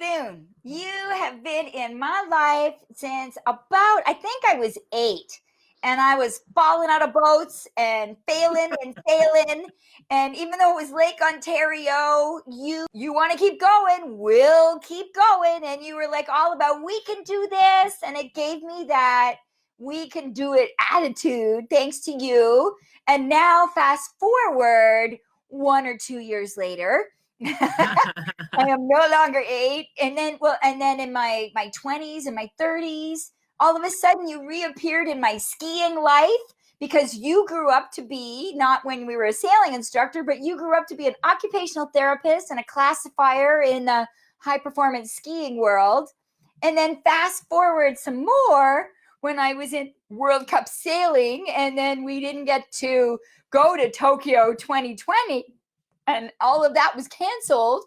Bethune, you have been in my life since about, I think I was 8. And I was falling out of boats and failing and failing. And even though it was Lake Ontario, you want to keep going, we'll keep going. And you were like all about, we can do this. And it gave me that we can do it attitude, thanks to you. And now fast forward 1 or 2 years later, I am no longer 8. And then in my 20s and my 30s, all of a sudden you reappeared in my skiing life because you grew up to be, not when we were a sailing instructor, but you grew up to be an occupational therapist and a classifier in the high performance skiing world. And then fast forward some more when I was in World Cup sailing, and then we didn't get to go to Tokyo 2020. And all of that was canceled.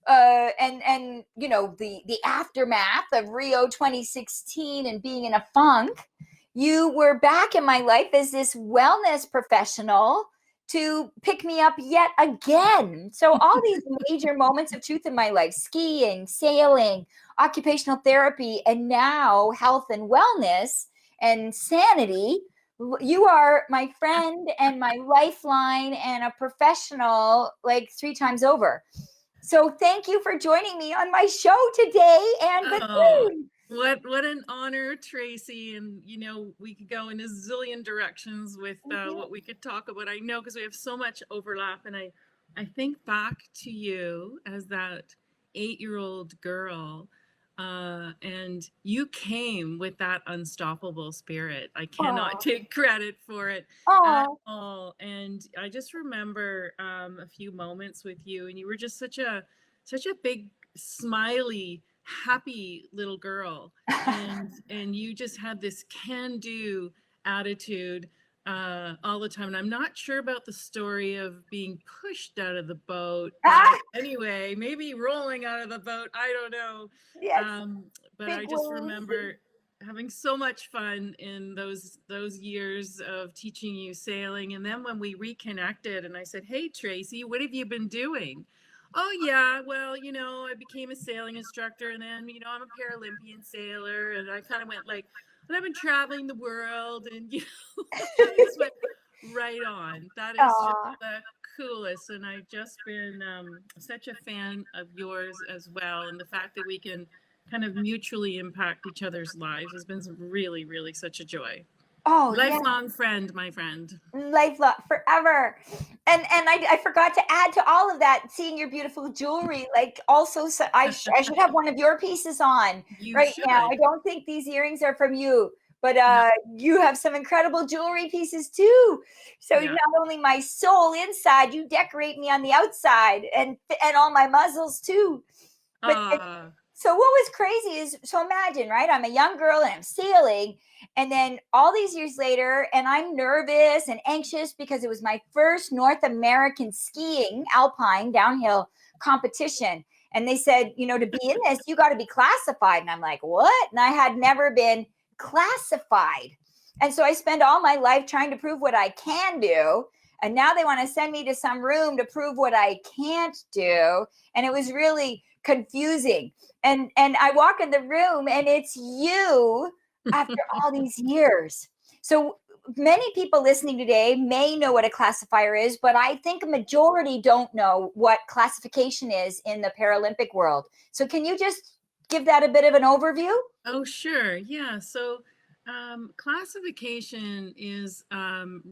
And you know, the aftermath of Rio 2016 and being in a funk, you were back in my life as this wellness professional to pick me up yet again. So all these major moments of truth in my life, skiing, sailing, occupational therapy, and now health and wellness and sanity. You are my friend and my lifeline and a professional like 3 times over. So thank you for joining me on my show today. And Bethune. What an honor, Tracy. And, you know, we could go in a zillion directions with what we could talk about. I know, because we have so much overlap. And I think back to you as that 8-year-old girl. And you came with that unstoppable spirit. I cannot take credit for it at all. And I just remember a few moments with you, and you were just such a big, smiley, happy little girl. And you just had this can-do attitude all the time. And I'm not sure about the story of being pushed out of the boat. But anyway, maybe rolling out of the boat. I don't know. Yes. But I just remember having so much fun in those years of teaching you sailing. And then when we reconnected and I said, hey, Tracy, what have you been doing? Oh, yeah, well, you know, I became a sailing instructor, and then, you know, I'm a Paralympian sailor. And I kind of went like, and I've been traveling the world, and, you know, I just went right on. That is just the coolest. And I've just been such a fan of yours as well. And the fact that we can kind of mutually impact each other's lives has been really, really such a joy. Lifelong friend, my friend. Lifelong, forever. And I forgot to add to all of that, seeing your beautiful jewelry. Like, also, so I should have one of your pieces on now. I don't think these earrings are from you, but you have some incredible jewelry pieces too. So not only my soul inside, you decorate me on the outside, and all my muzzles too. But so what was crazy is, so imagine, right? I'm a young girl and I'm sailing, and then all these years later, and I'm nervous and anxious because it was my first North American skiing alpine downhill competition. And they said, you know, to be in this, you got to be classified. And I'm like, what? And I had never been classified. And so I spend all my life trying to prove what I can do. And now they want to send me to some room to prove what I can't do. And it was really confusing. And I walk in the room and it's you after all these years. So many people listening today may know what a classifier is, but I think a majority don't know what classification is in the Paralympic world. So can you just give that a bit of an overview? Oh, sure. Yeah. So classification is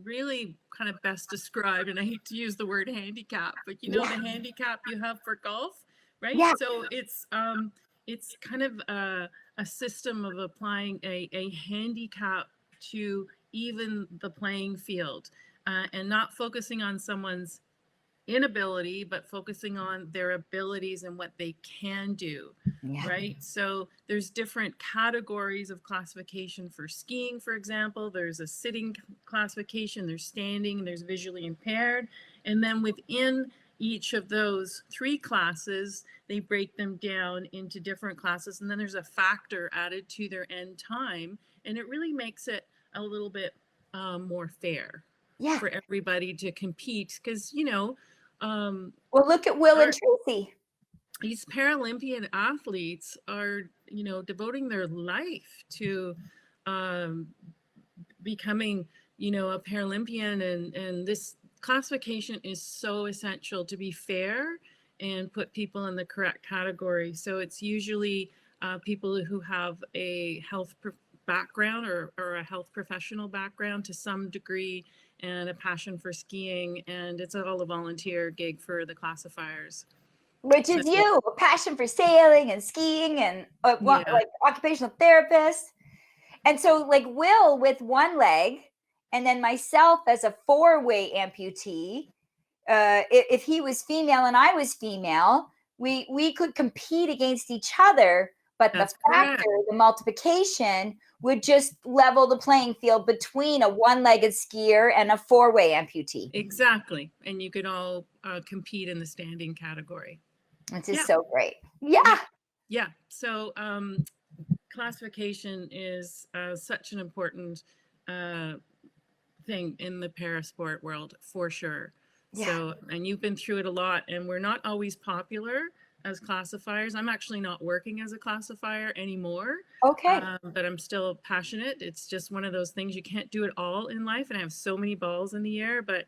really kind of best described, and I hate to use the word handicap, but you know, the handicap you have for golf, right? Yeah. So it's kind of a system of applying a handicap to even the playing field, and not focusing on someone's inability, but focusing on their abilities and what they can do, right? So there's different categories of classification for skiing, for example. There's a sitting classification, there's standing, there's visually impaired. And then within each of those 3 classes, they break them down into different classes. And then there's a factor added to their end time. And it really makes it a little bit more fair for everybody to compete. Because, you know, well, look at Will and Tracy. these Paralympian athletes are, devoting their life to um, becoming, a Paralympian, and this classification is so essential to be fair and put people in the correct category. So it's usually people who have a background, or a health professional background to some degree, and a passion for skiing, and it's all a volunteer gig for the classifiers. Which So is you, a passion for sailing and skiing and yeah, like occupational therapist. And so like Will with one leg, and then myself as a four-way amputee, if he was female and I was female, we could compete against each other, but the that's correct. factor, the multiplication would just level the playing field between a one-legged skier and a four-way amputee. Exactly. And you could all compete in the standing category. Which is Yeah. so great. Yeah. Yeah. So classification is such an important thing in the parasport world, for sure. Yeah. So, and you've been through it a lot, and we're not always popular as classifiers. I'm actually not working as a classifier anymore. Okay. But I'm still passionate. It's just one of those things, you can't do it all in life, and I have so many balls in the air, but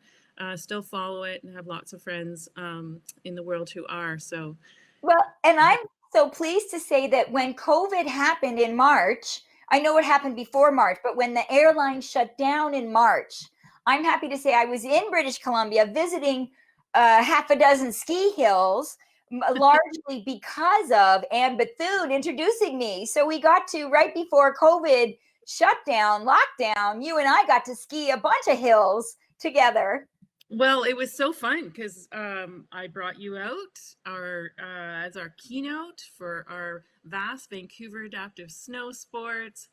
still follow it and have lots of friends in the world who are. So, Well, and I'm so pleased to say that when COVID happened in March, I know it happened before March, but when the airline shut down in March, I'm happy to say I was in British Columbia visiting half a dozen ski hills, largely because of Anne Bethune introducing me. So we got to, right before COVID shutdown, lockdown, you and I got to ski a bunch of hills together. well, it was so fun because I brought you out as our keynote for our vast Vancouver Adaptive Snow Sports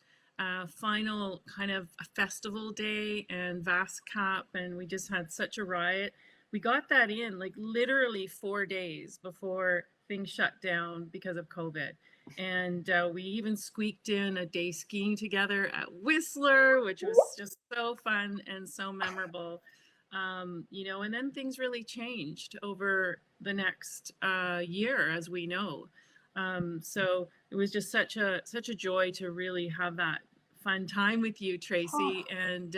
final kind of festival day and vast cap, and we just had such a riot. We got that in like literally 4 days before things shut down because of COVID. And we even squeaked in a day skiing together at Whistler, which was just so fun and so memorable. And then things really changed over the next year, as we know. So it was just such a joy to really have that fun time with you, Tracy, and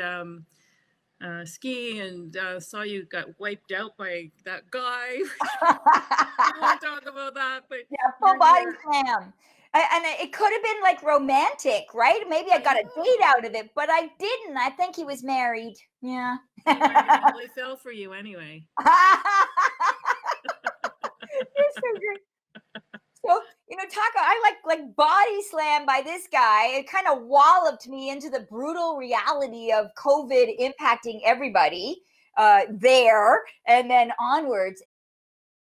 ski, and saw you got wiped out by that guy. We won't talk about that, but yeah, full body slam. And it could have been like romantic, right? Maybe I got a date out of it, but I didn't. I think he was married. Yeah. He probably fell for you anyway. You're so great. So, Taco, I like body slam by this guy. It kind of walloped me into the brutal reality of COVID impacting everybody there and then onwards.